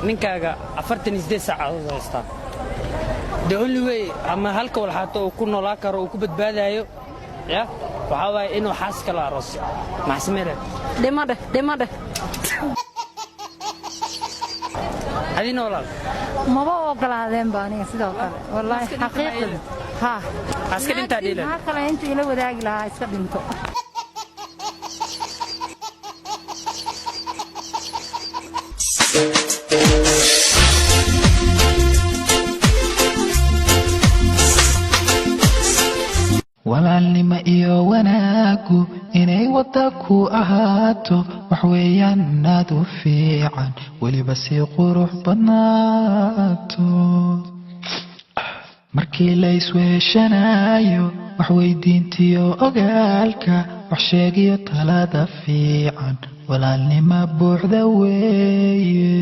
ninkaaga 48 saacadood haysta the only way ama halka walxaato uu ku noolaa karo uu ku badbaadayo ya waxa waay inuu xaas kala aroos maxsamere dhimade adina walaal ma ogolaadeen baa aniga sidoo kale wallahi xaqiiqada ha aska dhinta dhiilan ma kale inta ila wadaagi lahaa iska dhinto walaalnimo iyo wanaagu inay wada ku ahaato wax weeyaan aad u fiican weliba si qurux badnaato markii la isweeshanayo wax weydiintiyo ogaalka wax sheegiyo talada fiican walaalnimo buuxda weeye